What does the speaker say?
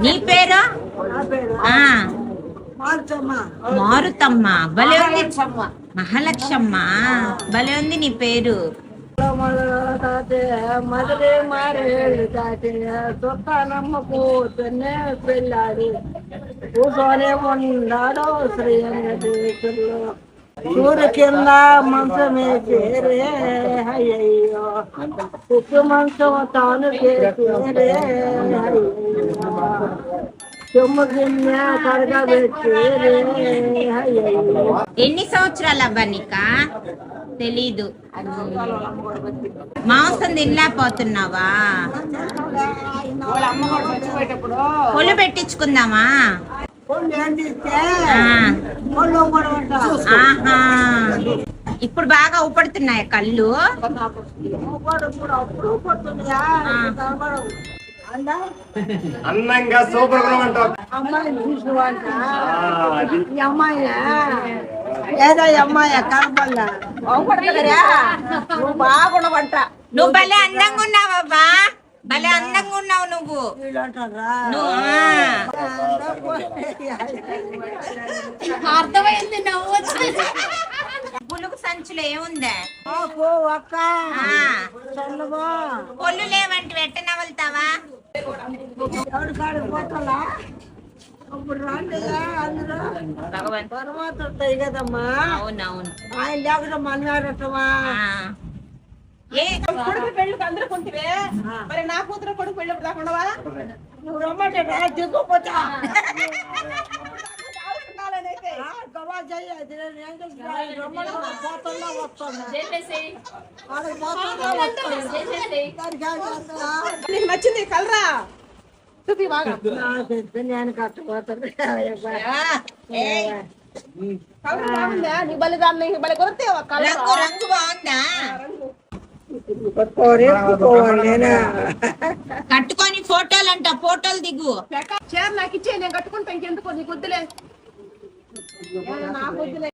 నీ పేరు మారుతమ్మ. భలే ఉంది. మహాలక్ష్మ భలే ఉంది నీ పేరు. మధురే మారేళ్ళు దాటి చుట్టానమ్మ కూతున్నే పెళ్ళాడు కూర్చొనే ఉన్నాడో శ్రీ అన్నదేశంలో సూర్య కింద మంచమే చేరే అయ్యయ్యో ఉప్పు మంచం తాను చేరే చెమ్ము గిన్నె కడగబెట్టేరే అయ్యయ్యో. ఎన్ని సంవత్సరాలు అవ్వ నీక తెలీదు. మాంసం తినలేకపోతున్నావా? పొలు పెట్టించుకుందామా? ఇప్పుడు బాగా ఊపడుతున్నాయా కళ్ళు? అందంగా సూపర్ గా ఉంటావు. అమ్మాయిని చూసినవాట ఈ అమ్మాయి ఏదో అమ్మాయి కనపల్లా నువ్వు బాగుండవంట. నువ్వు భలే అందంగా ఉన్నావబ్బా. భలే అందంగా ఉన్నావు నువ్వు. అర్థమైంది. పులుగు సంచులో ఏముందా? అక్క పొల్లు లేవంటి వెట్ట నవలుతావా? ఎవరి కాడికి పోతాలా అప్పుడు రాండి అందులో తర్వాత ఉంటాయి కదమ్మా. అవునవును. ఆయన లేకుండా మనం ఆడటమా? కొడుకు పెళ్ళికి అందరూ కొంటివే, మరి నా కూతురు కొడుకు పెళ్ళి రాకుండా నువ్వు రమ్మంటే దిగుపోతా నచ్చింది కలరా చూపి బాగా నేను కష్టపోతాను. కలర్ బాగుందా? నీ బలి దాన్ని బలి కొరితే రంగు బాగుందా? కట్టుకొని ఫోటోలు అంట. ఫోటోలు దిగు. చీర నాకు ఇచ్చే, నేను కట్టుకుంటా. ఇంకెందుకో నీకు వద్దులే, నాకు వద్దులే.